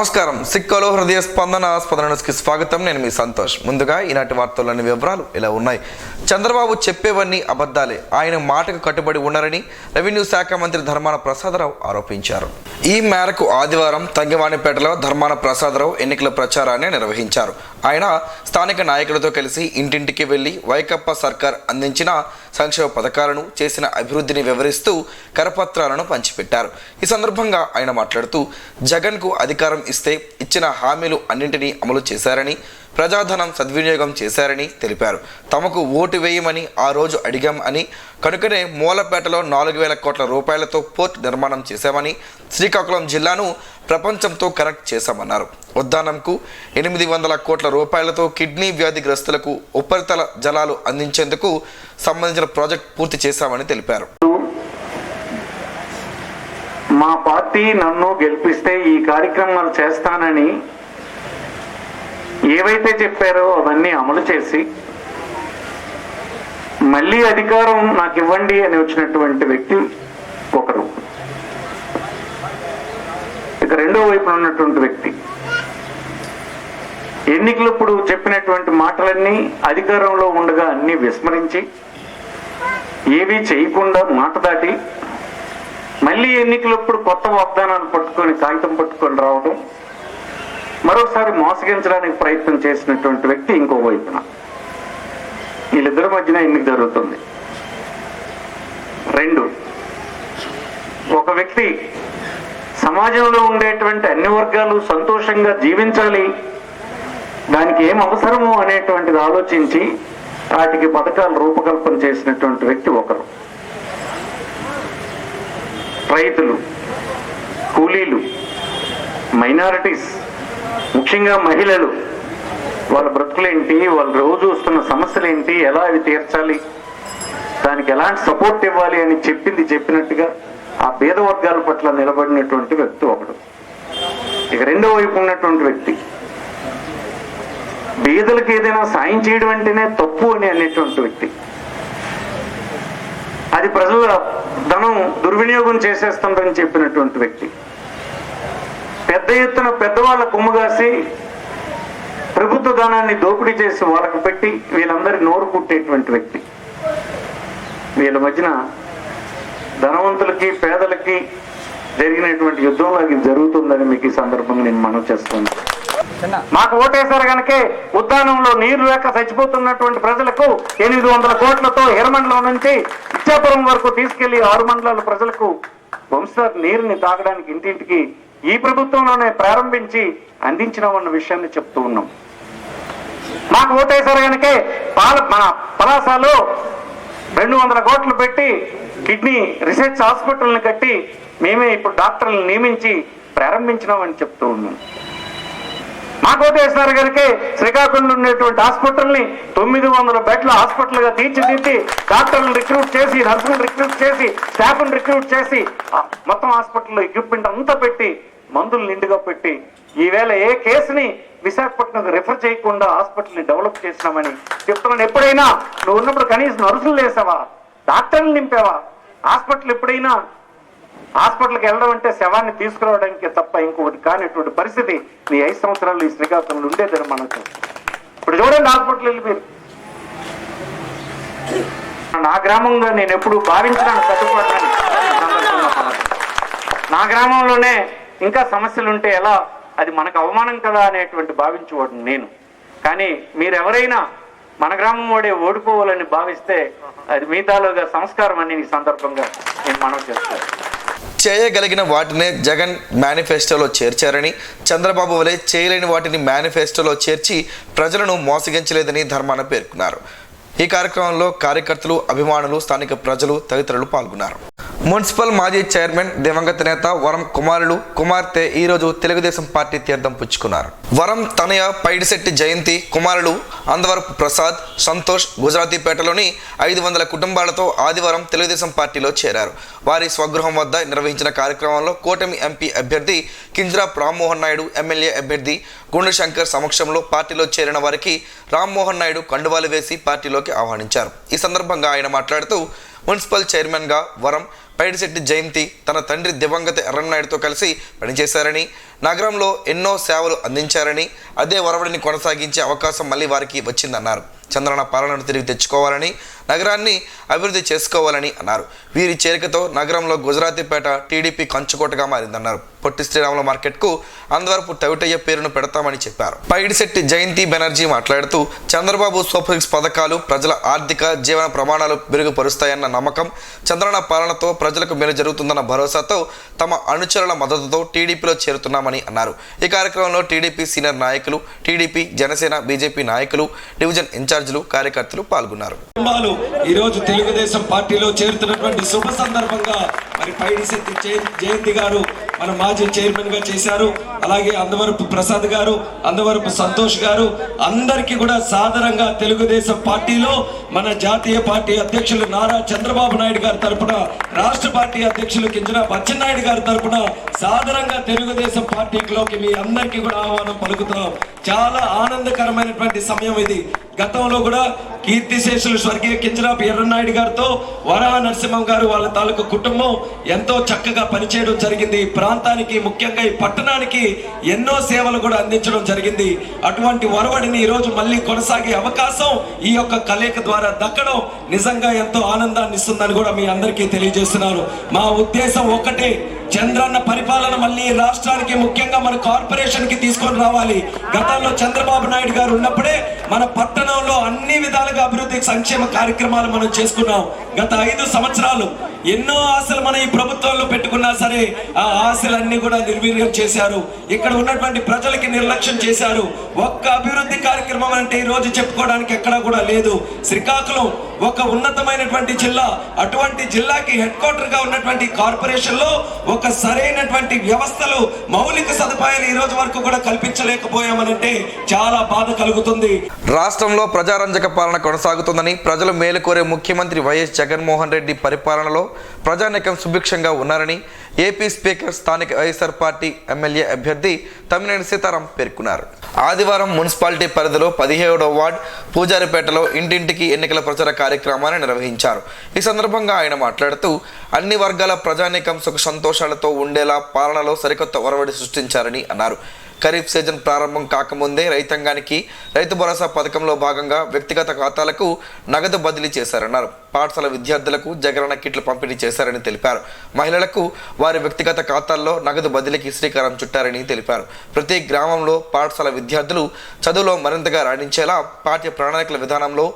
నమస్కారం. సిక్కలో హృదయ స్పందనకి స్వాగతం. నేను మీ సంతోష్. ముందుగా ఈనాటి వార్తల్లోని వివరాలు ఇలా ఉన్నాయి. చంద్రబాబు చెప్పేవన్నీ అబద్ధాలే, ఆయన మాటకు కట్టుబడి ఉన్నారని రెవెన్యూ శాఖ మంత్రి ధర్మాన ప్రసాదరావు ఆరోపించారు. ఈ మేరకు ఆదివారం తంగివాణిపేటలో ధర్మాన ప్రసాదరావు ఎన్నికల ప్రచారాన్ని నిర్వహించారు. ఆయన స్థానిక నాయకులతో కలిసి ఇంటింటికి వెళ్లి వైకప్పా సర్కార్ అందించిన సంక్షేమ పథకాలను, చేసిన అభివృద్ధిని వివరిస్తూ కరపత్రాలను పంచిపెట్టారు. ఈ సందర్భంగా ఆయన మాట్లాడుతూ జగన్కు అధికారం ఇస్తే ఇచ్చిన హామీలు అన్నింటినీ అమలు చేశారని, ప్రజాధనం సద్వినియోగం చేశారని తెలిపారు. తమకు ఓటు వేయమని ఆ రోజు అడిగాం అని, కనుకనే మూలపేటలో 4,000 కోట్ల రూపాయలతో పోర్ట్ నిర్మాణం చేశామని, శ్రీకాకుళం జిల్లాను ప్రపంచంతో కనెక్ట్ చేశామన్నారు. ఉద్దానంకు 800 కోట్ల రూపాయలతో కిడ్నీ వ్యాధిగ్రస్తులకు ఉపరితల జలాలు అందించేందుకు సంబంధించిన ప్రాజెక్ట్ పూర్తి చేశామని తెలిపారు. మా పార్టీ నన్ను గెలిపిస్తే ఈ కార్యక్రమాలు చేస్తానని ఏవైతే చెప్పారో అవన్నీ అమలు చేసి మళ్ళీ అధికారం నాకు ఇవ్వండి అని వచ్చినటువంటి వ్యక్తి ఒకరు. ఇక రెండో వైపున ఉన్నటువంటి వ్యక్తి ఎన్నికలప్పుడు చెప్పినటువంటి మాటలన్నీ అధికారంలో ఉండగా అన్ని విస్మరించి ఏవీ చేయకుండా మాట దాటి మళ్ళీ ఎన్నికలప్పుడు కొత్త వాగ్దానాలు పట్టుకొని కాగితం పట్టుకొని రావడం, మరోసారి మోసగించడానికి ప్రయత్నం చేసినటువంటి వ్యక్తి ఇంకో వైపున. వీళ్ళిద్దరి మధ్యన ఎన్నిక జరుగుతుంది. రెండు, ఒక వ్యక్తి సమాజంలో ఉండేటువంటి అన్ని వర్గాలు సంతోషంగా జీవించాలి, దానికి ఏం అవసరమో అనేటువంటిది ఆలోచించి వాటికి పథకాలు రూపకల్పన చేసినటువంటి వ్యక్తి ఒకరు. రైతులు, కూలీలు, మైనారిటీస్, ముఖ్యంగా మహిళలు, వాళ్ళ బ్రతుకులేంటి, వాళ్ళు రోజు వస్తున్న సమస్యలు ఏంటి, ఎలా అవి తీర్చాలి, దానికి ఎలాంటి సపోర్ట్ ఇవ్వాలి అని చెప్పినట్టుగా ఆ పేద వర్గాల పట్ల నిలబడినటువంటి వ్యక్తి ఒకడు. ఇక రెండో వైపు ఉన్నటువంటి వ్యక్తి పేదలకు ఏదైనా సాయం చేయడం అంటేనే తప్పు అని అనేటువంటి వ్యక్తి, అది ప్రజల ధనం దుర్వినియోగం చేసేస్తుందని చెప్పినటువంటి వ్యక్తి, పెద్ద ఎత్తున పెద్దవాళ్ళ కొమ్ముగాసి ప్రభుత్వ ధనాన్ని దోపిడీ చేసి వాళ్ళకు పెట్టి వీళ్ళందరి నోరు కుట్టేటువంటి వ్యక్తి. వీళ్ళ మధ్యన ధనవంతులకి పేదలకి జరిగినటువంటి యుద్ధంలో ఇది జరుగుతుందని మీకు ఈ సందర్భంగా నేను మనవి చేస్తున్నాను. మాకు ఓటేశారు కనుకే ఉద్దానంలో నీరు లేక చచ్చిపోతున్నటువంటి ప్రజలకు 800 కోట్లతో హిరమండలం నుంచి ఇచ్చాపురం వరకు తీసుకెళ్లి 6 మండలాల ప్రజలకు వంశధార నీరుని తాగడానికి ఇంటింటికి ఈ ప్రభుత్వంలోనే ప్రారంభించి అందించినామన్న విషయాన్ని చెప్తూ ఉన్నాం. మాకు ఓటేశారు కనుకే మన పలాసలో 200 కోట్లు పెట్టి కిడ్నీ రీసెర్చ్ హాస్పిటల్ని కట్టి మేమే ఇప్పుడు డాక్టర్లను నియమించి ప్రారంభించినామని చెప్తూ ఉన్నాం. మాకు ఓటేసినారు కనుకే శ్రీకాకుళంలో ఉండేటువంటి హాస్పిటల్ని 900 బెడ్ల హాస్పిటల్గా తీర్చిదిద్ది డాక్టర్లను రిక్రూట్ చేసి, నర్సులను రిక్రూట్ చేసి, స్టాఫ్ను రిక్రూట్ చేసి మొత్తం హాస్పిటల్లో ఎక్విప్మెంట్ అంతా పెట్టి, మందులు నిండుగా పెట్టి, ఈవేళ ఏ కేసుని విశాఖపట్నం రిఫర్ చేయకుండా హాస్పిటల్ని డెవలప్ చేసినామని చెప్తున్నాను. ఎప్పుడైనా నువ్వు ఉన్నప్పుడు కనీసం నర్సులు వేసావా, డాక్టర్లు నింపావా? హాస్పిటల్ ఎప్పుడైనా హాస్పిటల్కి వెళ్ళడం అంటే శవాన్ని తీసుకురావడానికి తప్ప ఇంకొకటి కానిటువంటి పరిస్థితి నీ 5 సంవత్సరాలు ఈ శ్రీకాకుళంలో ఉండేదని మనకు. ఇప్పుడు చూడండి హాస్పిటల్ వెళ్ళి మీరు. నా గ్రామంగా నేను ఎప్పుడు భావించినాను కట్టుకోవడానికి. నా గ్రామంలోనే ఇంకా సమస్యలు ఉంటే ఎలా, అది మనకు అవమానం కదా అనేటువంటి భావించేవాడు నేను. కానీ మీరెవరైనా మన గ్రామం వాడే ఓడిపోవాలని భావిస్తే అది మిగతాలోగా సంస్కారం అని ఈ సందర్భంగా నేను మనవి చేస్తాను. చేయగలిగిన వాటినే జగన్ మేనిఫెస్టోలో చేర్చారని, చంద్రబాబు వలె చేయలేని వాటిని మేనిఫెస్టోలో చేర్చి ప్రజలను మోసగించలేదని ధర్మాన పేర్కొన్నారు. ఈ కార్యక్రమంలో కార్యకర్తలు, అభిమానులు, స్థానిక ప్రజలు తదితరులు పాల్గొన్నారు. మున్సిపల్ మాజీ చైర్మన్ దివంగత నేత వరం కుమారులు, కుమార్తె ఈరోజు తెలుగుదేశం పార్టీ తీర్థం పుచ్చుకున్నారు. వరం తనయ పైడిశెట్టి జయంతి కుమారులు అందవరపు ప్రసాద్, సంతోష్ గుజరాతీపేటలోని 500 కుటుంబాలతో ఆదివారం తెలుగుదేశం పార్టీలో చేరారు. వారి స్వగృహం వద్ద నిర్వహించిన కార్యక్రమంలో కూటమి ఎంపీ అభ్యర్థి కింజరాపు రామ్మోహన్ నాయుడు, ఎమ్మెల్యే అభ్యర్థి గుండు శంకర్ సమక్షంలో పార్టీలో చేరిన వారికి రామ్మోహన్ నాయుడు కండువాలు వేసి పార్టీలోకి ఆహ్వానించారు. ఈ సందర్భంగా ఆయన మాట్లాడుతూ మున్సిపల్ చైర్మన్గా వరం పైడిశెట్టి జయంతి తన తండ్రి దివంగత ఎర్రన్నాయుడుతో కలిసి పనిచేశారని, నగరంలో ఎన్నో సేవలు అందించారని అదే ఒరవడిని కొనసాగించే అవకాశం మళ్ళీ వారికి వచ్చిందన్నారు. చంద్రన్న పాలనను తిరిగి తెచ్చుకోవాలని, నగరాన్ని అభివృద్ధి చేసుకోవాలని అన్నారు. వీరి చేరికతో నగరంలో గుజరాతీపేట టీడీపీ కంచుకోటగా మారిందన్నారు. పొట్టి శ్రీరాముల మార్కెట్కు అందవరపు తవిటయ్య పేరును పెడతామని చెప్పారు. పైడిశెట్టి జయంతి బెనర్జీ మాట్లాడుతూ చంద్రబాబు సూపర్ సిక్స్ పథకాలు ప్రజల ఆర్థిక జీవన ప్రమాణాలు మెరుగుపరుస్తాయన్న నమ్మకం, చంద్రన్న పాలనతో ప్రజలకు మేలు జరుగుతుందన్న భరోసాతో తమ అనుచరుల మద్దతుతో టీడీపీలో చేరుతున్నామని అన్నారు. ఈ కార్యక్రమంలో టీడీపీ సీనియర్ నాయకులు, టీడీపీ, జనసేన, బీజేపీ నాయకులు, డివిజన్ ఇన్ఛార్జీలు, కార్యకర్తలు పాల్గొన్నారు. ఈ రోజు తెలుగుదేశం పార్టీలో చేరుతున్నటువంటి శుభ సందర్భంగా మరి పైడిశెట్టి జయంతి గారు మన మాజీ చైర్మన్ గా చేశారు. అలాగే అందవరపు ప్రసాద్ గారు, అందవరపు సంతోష్ గారు, అందరికీ కూడా సాదరంగా తెలుగుదేశం పార్టీలో మన జాతీయ పార్టీ అధ్యక్షులు నారా చంద్రబాబు నాయుడు గారి తరపున, రాష్ట్ర పార్టీ అధ్యక్షులు కింజరాపు అచ్చెన్నాయుడు గారి తరపున సాదరంగా తెలుగుదేశం పార్టీలోకి మీ అందరికీ కూడా ఆహ్వానం పలుకుతున్నాం. చాలా ఆనందకరమైనటువంటి సమయం ఇది. గతంలో కూడా కీర్తిశేషులు స్వర్గీయ కింజరాపు ఎర్రనాయుడు గారితో వరాహ నరసింహం గారు వాళ్ళ తాలూకు కుటుంబం ఎంతో చక్కగా పనిచేయడం జరిగింది. ఈ ప్రాంతానికి, ముఖ్యంగా ఈ పట్టణానికి ఎన్నో సేవలు కూడా అందించడం జరిగింది. అటువంటి ఒరవడిని ఈరోజు మళ్ళీ కొనసాగే అవకాశం ఈ యొక్క కలయిక ద్వారా దక్కడం నిజంగా ఎంతో ఆనందాన్ని ఇస్తుందని కూడా మీ అందరికీ తెలియజేస్తున్నాను. మా ఉద్దేశం ఒకటే, చంద్రన్న పరిపాలన మళ్ళీ రాష్ట్రానికి, ముఖ్యంగా మన కార్పొరేషన్ కి తీసుకొని రావాలి. గతంలో చంద్రబాబు నాయుడు గారు ఉన్నప్పుడే మన పట్టణంలో అన్ని విధాలుగా అభివృద్ధి సంక్షేమ కార్యక్రమాలు మనం చేసుకున్నాం. గత 5 సంవత్సరాలు ఎన్నో ఆశలు మన ఈ ప్రభుత్వంలో పెట్టుకున్నా సరే ఆ ఆశలన్నీ కూడా నిర్వీర్యం చేశారు. ఇక్కడ ఉన్నటువంటి ప్రజలకి నిర్లక్ష్యం చేశారు. ఒక్క అభివృద్ధి కార్యక్రమం అంటే ఈ రోజు చెప్పుకోవడానికి ఎక్కడా కూడా లేదు. శ్రీకాకుళం ఒక ఉన్నతమైనటువంటి జిల్లా, అటువంటి జిల్లాకి హెడ్ క్వార్టర్ గా ఉన్నటువంటి కార్పొరేషన్ లో ఒక సరైనటువంటి వ్యవస్థలు, మౌలిక సదుపాయాలు ఈ రోజు వరకు కూడా కల్పించలేకపోయామనంటే చాలా బాధ కలుగుతుంది. రాష్ట్రంలో ప్రజారంజక పాలన కొనసాగుతుందని, ప్రజలు మేలు కోరే ముఖ్యమంత్రి వైఎస్ జగన్మోహన్ రెడ్డి పరిపాలనలో ప్రజానీకం సుభిక్షంగా ఉన్నారని ఏపీ స్పీకర్, స్థానిక వైఎస్ఆర్ పార్టీ ఎమ్మెల్యే అభ్యర్థి తమ్మినేని సీతారాం పేర్కొన్నారు. ఆదివారం మున్సిపాలిటీ పరిధిలో 17వ వార్డ్ పూజారిపేటలో ఇంటింటికి ఎన్నికల ప్రచార కార్యక్రమాన్ని నిర్వహించారు. ఈ సందర్భంగా ఆయన మాట్లాడుతూ అన్ని వర్గాల ప్రజానీకం సుఖ సంతోషాలతో ఉండేలా పాలనలో సరికొత్త ఒరవడి సృష్టించారని అన్నారు. ఖరీఫ్ సీజన్ ప్రారంభం కాకముందే రైతాంగానికి రైతు భరోసా పథకంలో భాగంగా వ్యక్తిగత ఖాతాలకు నగదు బదిలీ చేశారన్నారు. పాఠశాల విద్యార్థులకు జగనన్న కిట్లు పంపిణీ చేశారని తెలిపారు. మహిళలకు వారి వ్యక్తిగత ఖాతాల్లో నగదు బదిలీకి శ్రీకారం చుట్టారని తెలిపారు. ప్రతి గ్రామంలో పాఠశాల విద్యార్థులు చదువులో మరింతగా రాణించేలా పాఠ్య ప్రణాళికల విధానంలో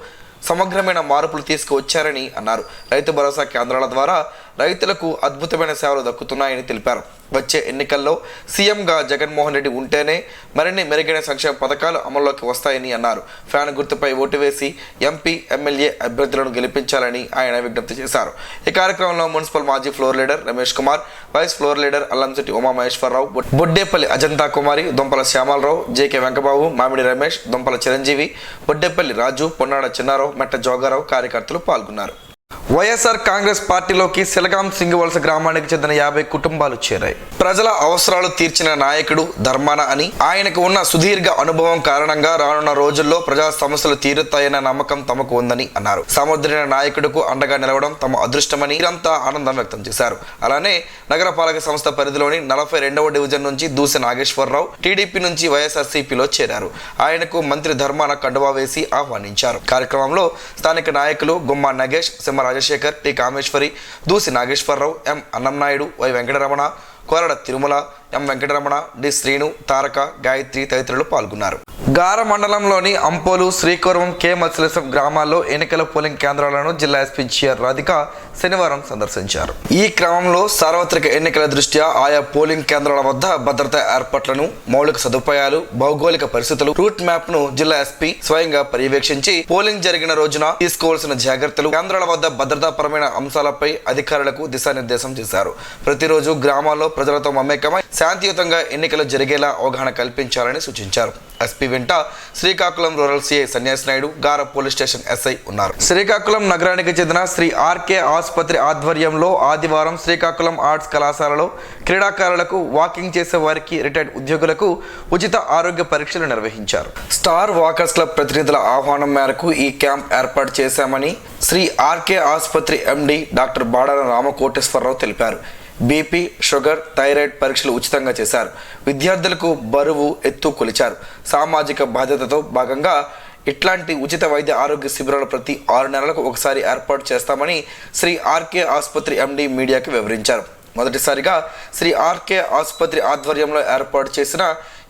సమగ్రమైన మార్పులు తీసుకువచ్చారని అన్నారు. రైతు భరోసా కేంద్రాల ద్వారా రైతులకు అద్భుతమైన సేవలు దక్కుతున్నాయని తెలిపారు. వచ్చే ఎన్నికల్లో సీఎంగా జగన్మోహన్ రెడ్డి ఉంటేనే మరిన్ని మెరుగైన సంక్షేమ పథకాలు అమల్లోకి వస్తాయని అన్నారు. ఫ్యాన్ గుర్తుపై ఓటు వేసి ఎంపీ, ఎమ్మెల్యే అభ్యర్థులను గెలిపించాలని ఆయన విజ్ఞప్తి చేశారు. ఈ కార్యక్రమంలో మున్సిపల్ మాజీ floor leader Ramesh Kumar, vice floor leader Allamsetti Umamaheswararao, Boddepalli Ajanta Kumari, Dompala Shyamalarao, JK Venkababu, Mamidi Ramesh, దొంపల Chiranjeevi, Boddepalli రాజు, పొన్నాడ చిన్నారావు, మెట్ట జోగారావు కార్యకర్తలు పాల్గొన్నారు. వైఎస్ఆర్ కాంగ్రెస్ పార్టీలోకి సెలగాం సింగివలస గ్రామానికి చెందిన 50 కుటుంబాలు చేరాయి. ప్రజల అవసరాలు తీర్చిన నాయకుడు ధర్మాన అని, ఆయనకు ఉన్న సుదీర్ఘ అనుభవం కారణంగా రానున్న రోజుల్లో ప్రజా సమస్యలు తీరుతాయన్న నమ్మకం తమకు ఉందని అన్నారు. సమర్థుడైన నాయకుడుకు అండగా నిలవడం తమ అదృష్టమని వీరంతా ఆనందం వ్యక్తం చేశారు. అలానే నగరపాలక సంస్థ పరిధిలోని 42వ డివిజన్ నుంచి దూసి నాగేశ్వరరావు టీడీపీ నుంచి వైఎస్ఆర్సీపీలో చేరారు. ఆయనకు మంత్రి ధర్మాన కండువా వేసి ఆహ్వానించారు. కార్యక్రమంలో స్థానిక నాయకులు Gumma Nagesh, Rajasekhar, T Kameswari, Doosi Nageswararao, M Annamnaidu, Y Venkataramana, Korada Tirumala, M Venkataramana, D Srinu, Taraka, Gayatri తదితరులు పాల్గొన్నారు. గార మండలంలోని అంపోలు, శ్రీకూర్వం, కె మత్స్యలేశం గ్రామాల్లో ఎన్నికల పోలింగ్ కేంద్రాలను జిల్లా ఎస్పీ జిఆర్ రాధిక శనివారం సందర్శించారు. ఈ క్రమంలో సార్వత్రిక ఎన్నికల దృష్ట్యా ఆయా పోలింగ్ కేంద్రాల వద్ద భద్రతా ఏర్పాట్లను, మౌలిక సదుపాయాలు, భౌగోళిక పరిస్థితులు, రూట్ మ్యాప్ ను జిల్లా ఎస్పీ స్వయంగా పర్యవేక్షించి పోలింగ్ జరిగిన రోజున తీసుకోవాల్సిన జాగ్రత్తలు, కేంద్రాల వద్ద భద్రతాపరమైన అంశాలపై అధికారులకు దిశానిర్దేశం చేశారు. ప్రతిరోజు గ్రామాల్లో ప్రజలతో మమేకమై శాంతియుతంగా ఎన్నికలు జరిగేలా అవగాహన కల్పించాలని సూచించారు. ఎస్పీ వెంట శ్రీకాకుళం రూరల్ సిఐ సన్యాసి నాయుడు, గార పోలీస్ స్టేషన్ ఎస్ఐ ఉన్నారు. శ్రీకాకుళం నగరానికి చెందిన శ్రీ ఆర్కే ఆసుపత్రి ఆధ్వర్యంలో ఆదివారం శ్రీకాకుళం ఆర్ట్స్ కళాశాలలో క్రీడాకారులకు, వాకింగ్ చేసే వారికి, రిటైర్డ్ ఉద్యోగులకు ఉచిత ఆరోగ్య పరీక్షలు నిర్వహించారు. స్టార్ వాకర్స్ క్లబ్ ప్రతినిధుల ఆహ్వానం మేరకు ఈ క్యాంప్ ఏర్పాటు చేశామని శ్రీ ఆర్కే ఆసుపత్రి ఎండి డాక్టర్ బాడాల రామకోటేశ్వరరావు తెలిపారు. బీపీ, షుగర్, థైరాయిడ్ పరీక్షలు ఉచితంగా చేశారు. విద్యార్థులకు బరువు, ఎత్తు కొలిచారు. సామాజిక బాధ్యతతో భాగంగా ఇట్లాంటి ఉచిత వైద్య ఆరోగ్య శిబిరాలు ప్రతి 6 నెలలకు ఒకసారి ఏర్పాటు చేస్తామని శ్రీ ఆర్కే ఆసుపత్రి ఎండి మీడియాకి వివరించారు. మొదటిసారిగా శ్రీ ఆర్కే ఆసుపత్రి ఆధ్వర్యంలో ఏర్పాటు చేసిన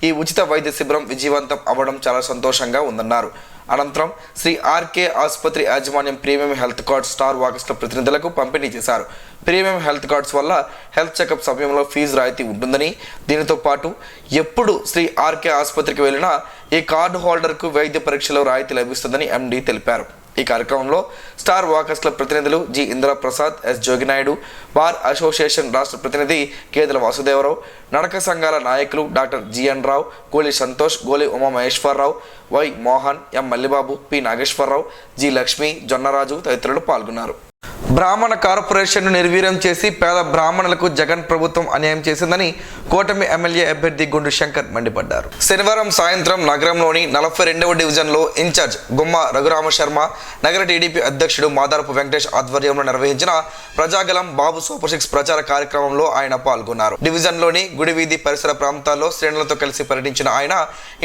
ఈ ఉచిత వైద్య శిబిరం విజయవంతం అవ్వడం చాలా సంతోషంగా ఉందన్నారు. అనంతరం శ్రీ ఆర్కే ఆసుపత్రి యాజమాన్యం ప్రీమియం హెల్త్ కార్డ్ స్టార్ వాకర్స్ల ప్రతినిధులకు పంపిణీ చేశారు. ప్రీమియం హెల్త్ కార్డ్స్ వల్ల హెల్త్ చెకప్ సమయంలో ఫీజు రాయితీ ఉంటుందని, దీనితో పాటు ఎప్పుడు శ్రీ ఆర్కే ఆసుపత్రికి వెళ్ళినా ఈ కార్డు హోల్డర్కు వైద్య పరీక్షలో రాయితీ లభిస్తుందని ఎండి తెలిపారు. ఈ కార్యక్రమంలో స్టార్ వాకర్స్ల ప్రతినిధులు G Indraprasad, S Joginaidu, bar association రాష్ట్ర ప్రతినిధి కేదల వాసుదేవరావు, నడక సంఘాల నాయకులు డాక్టర్ జిఎన్ రావు, Goli Santosh, Goli Umamaheswararao, Y Mohan, M Mallibabu, P Nageswararao, G Lakshmi, Jonnaraju తదితరులు పాల్గొన్నారు. బ్రాహ్మణ కార్పొరేషన్ను నిర్వీర్యం చేసి పేద బ్రాహ్మణులకు జగన్ ప్రభుత్వం అన్యాయం చేసిందని కూటమి ఎమ్మెల్యే అభ్యర్థి గుండు శంకర్ మండిపడ్డారు. శనివారం సాయంత్రం నగరంలోని 42వ డివిజన్లో ఇన్ఛార్జ్ గుమ్మ రఘురామ శర్మ, నగర టీడీపీ అధ్యక్షుడు మాదారపు వెంకటేష్ ఆధ్వర్యంలో నిర్వహించిన ప్రజాగలం బాబు సూపర్ 6 ప్రచార కార్యక్రమంలో ఆయన పాల్గొన్నారు. డివిజన్లోని గుడివీధి పరిసర ప్రాంతాల్లో శ్రేణులతో కలిసి పర్యటించిన ఆయన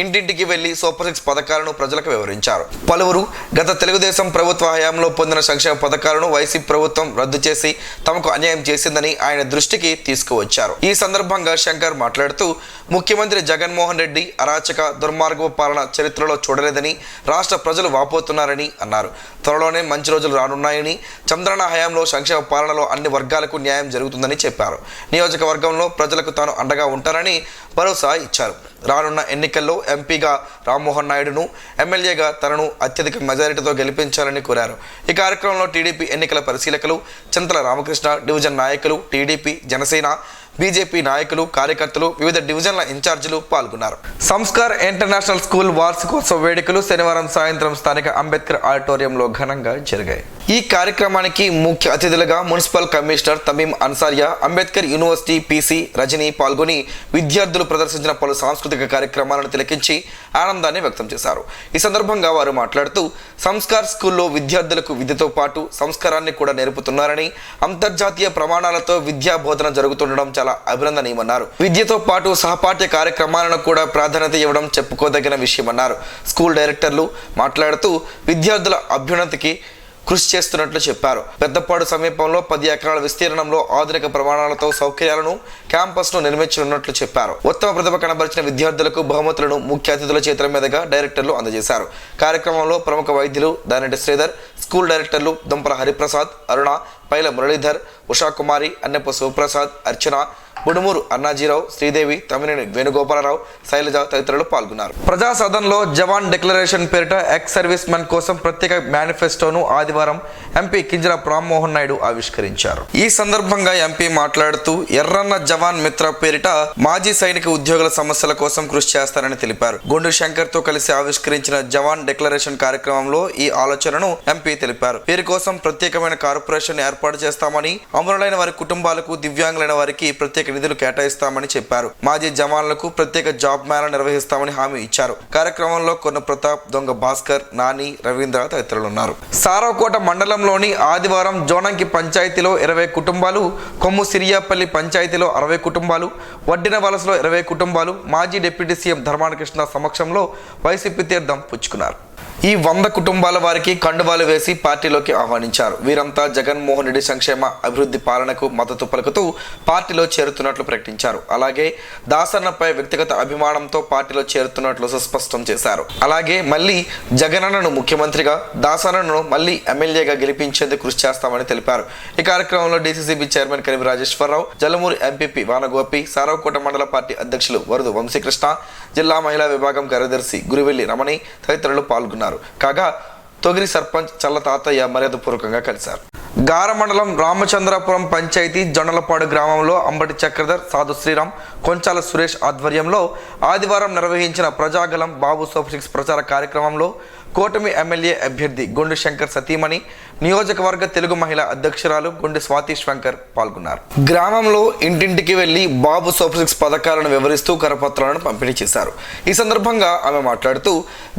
ఇంటింటికి వెళ్లి సూపర్ 6 పథకాలను ప్రజలకు వివరించారు. పలువురు గత తెలుగుదేశం ప్రభుత్వ హయాంలో పొందిన సంక్షేమ పథకాలను వైసీపీ ప్రభుత్వం రద్దు చేసి తమకు అన్యాయం చేసిందని ఆయన దృష్టికి తీసుకువచ్చారు. ఈ సందర్భంగా శంకర్ మాట్లాడుతూ ముఖ్యమంత్రి జగన్మోహన్ రెడ్డి అరాచక దుర్మార్గపు పాలన చరిత్రలో చూడలేదని రాష్ట్ర ప్రజలు వాపోతున్నారని అన్నారు. త్వరలోనే మంచి రోజులు రానున్నాయని, చంద్రన్న హయాంలో సంక్షేమ పాలనలో అన్ని వర్గాలకు న్యాయం జరుగుతుందని చెప్పారు. నియోజకవర్గంలో ప్రజలకు తాను అండగా ఉంటారని భరోసా ఇచ్చారు. రానున్న ఎన్నికల్లో ఎంపీగా రామ్మోహన్ నాయుడును, ఎమ్మెల్యేగా తనను అత్యధిక మెజారిటీతో గెలిపించాలని కోరారు. ఈ కార్యక్రమంలో టీడీపీ ఎన్నికల పరిశీలకులు చింతల రామకృష్ణ, డివిజన్ నాయకులు, టీడీపీ, జనసేన, బీజేపీ నాయకులు, కార్యకర్తలు, వివిధ డివిజన్ల ఇన్ఛార్జీలు పాల్గొన్నారు. సంస్కార్ ఇంటర్నేషనల్ స్కూల్ వార్షికోత్సవ వేడుకలు శనివారం సాయంత్రం స్థానిక అంబేద్కర్ ఆడిటోరియంలో ఘనంగా జరిగాయి. ఈ కార్యక్రమానికి ముఖ్య అతిథులుగా municipal commissioner Tameem Ansariya, Ambedkar university PC Rajani పాల్గొని విద్యార్థులు ప్రదర్శించిన పలు సాంస్కృతిక కార్యక్రమాలను తిలకించి ఆనందాన్ని వ్యక్తం చేశారు. ఈ సందర్భంగా వారు మాట్లాడుతూ సంస్కార్ స్కూల్లో విద్యార్థులకు విద్యతో పాటు సంస్కారాన్ని కూడా నేర్పుతున్నారని, అంతర్జాతీయ ప్రమాణాలతో విద్యా బోధన జరుగుతుండడం చాలా అభినందనీయమన్నారు. విద్యతో పాటు సహపాఠ్య కార్యక్రమాలను కూడా ప్రాధాన్యత ఇవ్వడం చెప్పుకోదగిన విషయమన్నారు. స్కూల్ డైరెక్టర్లు మాట్లాడుతూ విద్యార్థుల అభ్యున్నతికి కృషి చేస్తున్నట్లు చెప్పారు. పెద్దపాడు సమీపంలో 10 ఎకరాల విస్తీర్ణంలో ఆధునిక ప్రమాణాలతో సౌకర్యాలను, క్యాంపస్ను నిర్మించనున్నట్లు చెప్పారు. ఉత్తమ ప్రతిభ కనబరిచిన విద్యార్థులకు బహుమతులను ముఖ్య అతిథుల చేతుల మీదుగా డైరెక్టర్లు అందజేశారు. కార్యక్రమంలో ప్రముఖ వైద్యులు దానటి శ్రీధర్, స్కూల్ డైరెక్టర్లు దుంపల హరిప్రసాద్, అరుణ, పైల మురళీధర్, ఉషాకుమారి, అన్నెప్ప శివప్రసాద్, అర్చన, బుడుమూరు అన్నాజీరావు, శ్రీదేవి, తమినేని వేణుగోపాలరావు, శైలజ తదితరులు పాల్గొన్నారు. ప్రజా సదన్లో జవాన్ డిక్లరేషన్ పేరిట ఎక్స్ సర్వీస్ మెన్ కోసం ప్రత్యేక మేనిఫెస్టోను ఆదివారం ఎంపీ కింజరాపు రామ్మోహన్ నాయుడు ఆవిష్కరించారు. ఈ సందర్భంగా ఎంపీ మాట్లాడుతూ ఎర్రన్న జవాన్ మిత్ర పేరిట మాజీ సైనిక ఉద్యోగుల సమస్యల కోసం కృషి చేస్తారని తెలిపారు. గుండు శంకర్ తో కలిసి ఆవిష్కరించిన జవాన్ డిక్లరేషన్ కార్యక్రమంలో ఈ ఆలోచనను ఎంపీ తెలిపారు. వీరి కోసం ప్రత్యేకమైన కార్పొరేషన్ ఏర్పాటు చేస్తామని, అమరులైన వారి కుటుంబాలకు, దివ్యాంగులైన వారికి ప్రత్యేక నిధులు కేటాయిస్తామని చెప్పారు. మాజీ జవాన్లకు ప్రత్యేక జాబ్ మేళా నిర్వహిస్తామని హామీ ఇచ్చారు. కార్యక్రమంలో కొన్న ప్రతాప్, దొంగ భాస్కర్, నాని, రవీంద్ర తదితరులు ఉన్నారు. సారాకోట మండలంలోని ఆదివారం జోనంకి పంచాయతీలో 20 కుటుంబాలు, కొమ్ము సిరియాపల్లి పంచాయతీలో 60 కుటుంబాలు, వడ్డిన వలసలో 20 కుటుంబాలు మాజీ డిప్యూటీ సీఎం ధర్మాన కృష్ణ సమక్షంలో వైసీపీ తీర్థం పుచ్చుకున్నారు. ఈ 100 కుటుంబాల వారికి కండువాలు వేసి పార్టీలోకి ఆహ్వానించారు. వీరంతా జగన్మోహన్ రెడ్డి సంక్షేమ అభివృద్ధి పాలనకు మద్దతు పలుకుతూ పార్టీలో చేరుతున్నట్లు ప్రకటించారు. అలాగే దాసన్నపై వ్యక్తిగత అభిమానంతో పార్టీలో చేరుతున్నట్లు సుస్పష్టం చేశారు. అలాగే మళ్ళీ జగనన్నను ముఖ్యమంత్రిగా, దాసన్నను మళ్ళీ ఎమ్మెల్యేగా గెలిపించేందుకు కృషి చేస్తామని తెలిపారు. ఈ కార్యక్రమంలో DCCB chairman Kanivi Rajeswararao, Jalumuri MPP Vanagopi, Saravakota మండల పార్టీ అధ్యక్షులు వరదు వంశీకృష్ణ, జిల్లా మహిళా విభాగం కార్యదర్శి గురివెల్లి రమణి తదితరులు పాల్గొన్నారు. కాగా తొగిరి సర్పంచ్ చల్ల తాతయ్య మర్యాదపూర్వకంగా కలిశారు. గార మండలం రామచంద్రపురం పంచాయతీ జొన్నలపాడు గ్రామంలో అంబటి చక్రధర్, సాధు శ్రీరామ్, కొంచాల సురేష్ ఆధ్వర్యంలో ఆదివారం నిర్వహించిన ప్రజాగలం బాబు సూపర్ 6 ప్రచార కార్యక్రమంలో కూటమి ఎమ్మెల్యే అభ్యర్థి గుండు శంకర్ సతీమణి నియోజకవర్గ తెలుగు మహిళా అధ్యక్షురాలు గుండె స్వాతి శంకర్ పాల్గొన్నారు. గ్రామంలో ఇంటింటికి వెళ్లి బాబు సూపర్ 6 పథకాలను వివరిస్తూ కరపత్రాలను పంపిణీ చేశారు. ఈ సందర్భంగా ఆమె మాట్లాడుతూ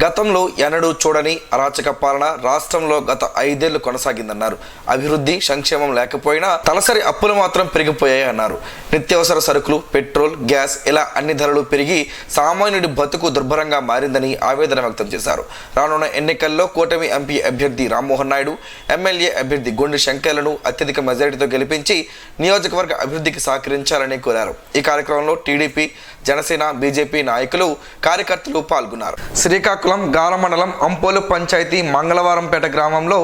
గతంలో ఎన్నడూ చూడని అరాచక పాలన రాష్ట్రంలో గత 5 ఏళ్లు కొనసాగిందన్నారు. అభివృద్ధి సంక్షేమం లేకపోయినా తలసరి అప్పులు మాత్రం పెరిగిపోయాయి అన్నారు. నిత్యావసర సరుకులు, పెట్రోల్, గ్యాస్ ఇలా అన్ని ధరలు పెరిగి సామాన్యుడి బతుకు దుర్భరంగా మారిందని ఆవేదన వ్యక్తం చేశారు. రానున్న ఎన్నికల్లో కూటమి ఎంపీ అభ్యర్థి రామ్మోహన్ నాయుడు, ఎమ్మెల్యే అభ్యర్థి గుండె శంకర్లను అత్యధిక మెజారిటీతో గెలిపించి నియోజకవర్గ అభివృద్ధికి సహకరించాలని కోరారు. ఈ కార్యక్రమంలో టీడీపీ, జనసేన, బీజేపీ నాయకులు, కార్యకర్తలు పాల్గొన్నారు. శ్రీకాకుళం గాల మండలం అంపోలు పంచాయతీ మంగళవారంపేట గ్రామంలో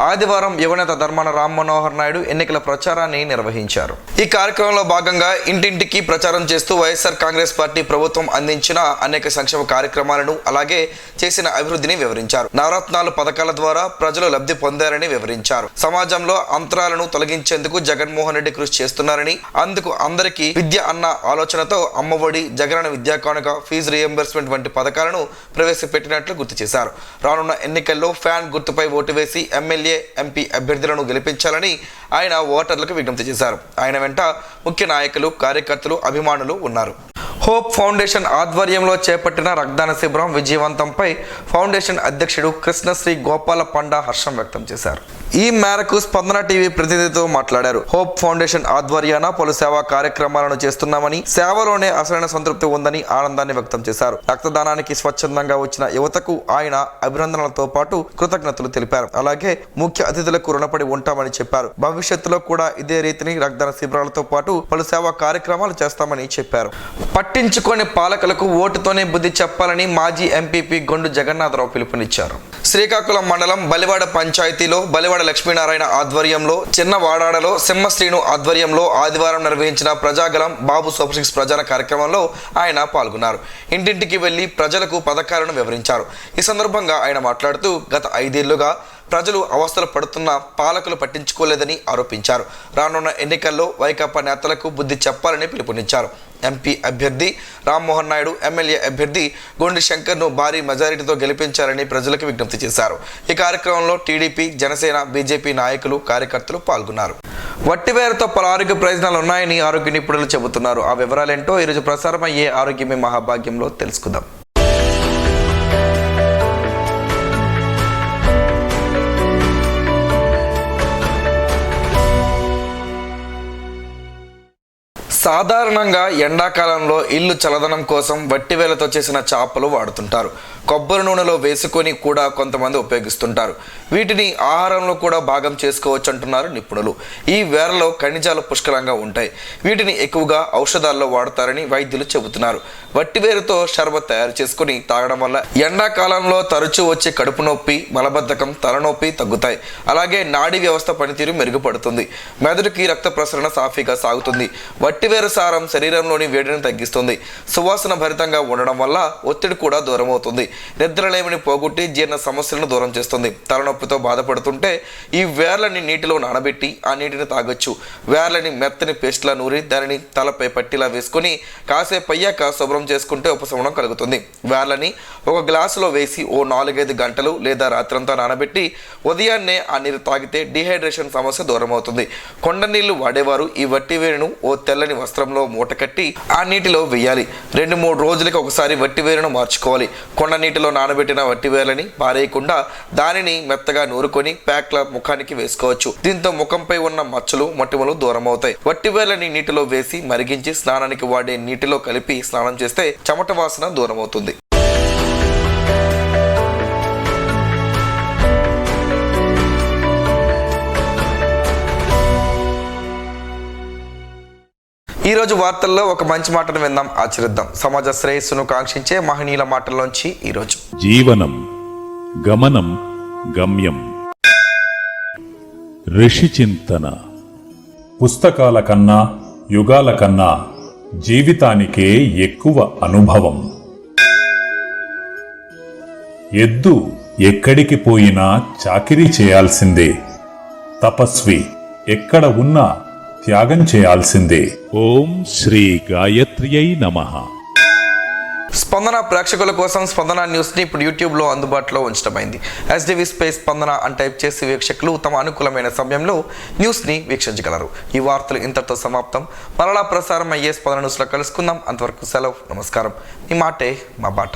ఆదివారం యువనేత ధర్మాన రామ్ మనోహర్ నాయుడు ఎన్నికల ప్రచారాన్ని నిర్వహించారు. ఈ కార్యక్రమంలో భాగంగా ఇంటింటికి ప్రచారం చేస్తూ వైఎస్ఆర్ కాంగ్రెస్ పార్టీ ప్రభుత్వం అందించిన అనేక సంక్షేమ కార్యక్రమాలను అలాగే చేసిన అభివృద్ధిని వివరించారు. నవరత్నాలు పథకాల ద్వారా ప్రజలు లబ్ధి పొందారని వివరించారు. సమాజంలో అంతరాలను తొలగించేందుకు జగన్మోహన్ రెడ్డి కృషి చేస్తున్నారని, అందుకు అందరికీ విద్య అన్న ఆలోచనతో అమ్మఒడి, జగనన్న విద్యా కానుక, ఫీజు రియంబర్స్మెంట్ వంటి పథకాలను ప్రవేశపెట్టినట్లు గుర్తు చేశారు. రానున్న ఎన్నికల్లో ఫ్యాన్ గుర్తుపై ఓటు వేసి ఎమ్మెల్యే, ఎంపీ అభ్యర్థులను గెలిపించాలని ఆయన ఓటర్లకు విజ్ఞప్తి చేశారు. ఆయన వెంట ముఖ్య నాయకులు, కార్యకర్తలు, అభిమానులు ఉన్నారు. హోప్ ఫౌండేషన్ ఆధ్వర్యంలో చేపట్టిన రక్తదాన శిబిరం విజయవంతంపై ఫౌండేషన్ అధ్యక్షుడు కృష్ణశ్రీ గోపాల పండా హర్షం వ్యక్తం చేశారు. ఈ మేరకు స్పందన టీవీ ప్రతినిధితో మాట్లాడారు. హోప్ ఫౌండేషన్ ఆధ్వర్యాన పలు సేవా కార్యక్రమాలను చేస్తున్నామని, సేవలోనే అసలైన సంతృప్తి ఉందని ఆనందాన్ని వ్యక్తం చేశారు. రక్తదానానికి స్వచ్ఛందంగా వచ్చిన యువతకు ఆయన అభినందనలతో పాటు కృతజ్ఞతలు తెలిపారు. అలాగే ముఖ్య అతిథులకు రుణపడి ఉంటామని చెప్పారు. భవిష్యత్తులో కూడా ఇదే రీతిని రక్తదాన శిబిరాలతో పాటు పలు సేవా కార్యక్రమాలు చేస్తామని చెప్పారు. పట్టించుకోని పాలకులకు ఓటుతోనే బుద్ధి చెప్పాలని మాజీ ఎంపీపీ గొండు జగన్నాథరావు పిలుపునిచ్చారు. శ్రీకాకుళం మండలం బలివాడ పంచాయతీలో బలివాడ లక్ష్మీనారాయణ ఆధ్వర్యంలో, చిన్న వాడాడలో సింహశ్రీను ఆధ్వర్యంలో ఆదివారం నిర్వహించిన ప్రజాగలం బాబు సూపర్ 6 ప్రచార కార్యక్రమంలో ఆయన పాల్గొన్నారు. ఇంటింటికి వెళ్లి ప్రజలకు పథకాలను వివరించారు. ఈ సందర్భంగా ఆయన మాట్లాడుతూ గత 5 ఏళ్లుగా ప్రజలు అవస్థలు పడుతున్న పాలకులు పట్టించుకోలేదని ఆరోపించారు. రానున్న ఎన్నికల్లో వైకాపా నేతలకు బుద్ధి చెప్పాలని పిలుపునిచ్చారు. ఎంపీ అభ్యర్థి రామ్మోహన్ నాయుడు, ఎమ్మెల్యే అభ్యర్థి గుండె శంకర్ను భారీ మెజారిటీతో గెలిపించాలని ప్రజలకు విజ్ఞప్తి చేశారు. ఈ కార్యక్రమంలో టీడీపీ, జనసేన, బీజేపీ నాయకులు, కార్యకర్తలు పాల్గొన్నారు. వట్టివేరుతో పలు ఆరోగ్య ప్రయోజనాలు ఉన్నాయని ఆరోగ్య నిపుణులు చెబుతున్నారు. ఆ వివరాలేంటో ఈరోజు ప్రసారమయ్యే ఆరోగ్యమే మహాభాగ్యంలో తెలుసుకుందాం. సాధారణంగా ఎండాకాలంలో ఇల్లు చల్లదనం కోసం వట్టివేలతో చేసిన చాపలు వాడుతుంటారు. కొబ్బరి నూనెలో వేసుకొని కూడా కొంతమంది ఉపయోగిస్తుంటారు. వీటిని ఆహారంలో కూడా భాగం చేసుకోవచ్చు అంటున్నారు నిపుణులు. ఈ వేరలో ఖనిజాలు పుష్కలంగా ఉంటాయి. వీటిని ఎక్కువగా ఔషధాల్లో వాడతారని వైద్యులు చెబుతున్నారు. వట్టివేరుతో షర్బత్ తయారు చేసుకుని తాగడం వల్ల ఎండాకాలంలో తరచూ వచ్చే కడుపు నొప్పి, మలబద్ధకం, తలనొప్పి తగ్గుతాయి. అలాగే నాడీ వ్యవస్థ పనితీరు మెరుగుపడుతుంది. మెదడుకి రక్త ప్రసరణ సాఫీగా సాగుతుంది. వట్టివేరు సారం శరీరంలోని వేడిని తగ్గిస్తుంది. సువాసన భరితంగా ఉండడం వల్ల ఒత్తిడి కూడా దూరం అవుతుంది. నిద్రలేమిని పోగొట్టి జీర్ణ సమస్యలను దూరం చేస్తుంది. తలనొప్పితో బాధపడుతుంటే ఈ వేర్లని నీటిలో నానబెట్టి ఆ నీటిని తాగొచ్చు. వేర్లని మెత్తని పేస్ట్లా నూరి దానిని తలపై పట్టిలా వేసుకుని కాసేపు అయ్యాక శుభ్రం చేసుకుంటే ఉపశమనం కలుగుతుంది. వేర్లని ఒక గ్లాసులో వేసి ఓ 4-5 గంటలు లేదా రాత్రంతా నానబెట్టి ఉదయాన్నే ఆ నీరు తాగితే డిహైడ్రేషన్ సమస్య దూరం అవుతుంది. కొండ నీళ్లు వాడేవారు ఈ వట్టివేరును ఓ తెల్లని వస్త్రంలో మూట కట్టి ఆ నీటిలో వేయాలి. 2-3 రోజులకి ఒకసారి వట్టివేరును మార్చుకోవాలి. కొండ నీటిలో నానబెట్టిన వట్టివేర్లని పారేయకుండా దానిని మెత్తగా నూరుకొని ప్యాక్ల ముఖానికి వేసుకోవచ్చు. దీంతో ముఖంపై ఉన్న మచ్చలు, మొటిమలు దూరం అవుతాయి. వట్టివేర్లని నీటిలో వేసి మరిగించి స్నానానికి వాడే నీటిలో కలిపి స్నానం చేస్తే చెమట వాసన దూరం అవుతుంది. ఈ రోజు వార్తల్లో ఒక మంచి మాటను విందాం, ఆచరిద్దాం. సమాజ శ్రేయస్సును కాంక్షించే మహనీయుల మాటల్లోంచి ఈరోజు. జీవనం గమనం గమ్యం. ఋషి చింతన. పుస్తకాల కన్నా, యుగాల కన్నా జీవితానికే ఎక్కువ అనుభవం. ఎద్దు ఎక్కడికి పోయినా చాకిరీ చేయాల్సిందే. తపస్వి ఎక్కడ ఉన్నా త్యాగం చేయాల్సిందే. ఓం శ్రీ గాయత్ర్యై నమః. స్పందన ప్రేక్షకుల కోసం స్పందన న్యూస్ని ఇప్పుడు యూట్యూబ్లో అందుబాటులో ఉంచడమైంది. SDV స్పేస్ స్పందన అని టైప్ చేసి వీక్షకులు తమ అనుకూలమైన సమయంలో న్యూస్ని వీక్షించగలరు. ఈ వార్తలు ఇంతటితో సమాప్తం. మరలా ప్రసారం అయ్యే స్పందన న్యూస్లో కలుసుకుందాం. అంతవరకు సెలవు. నమస్కారం. మీ మాటే మా బాట.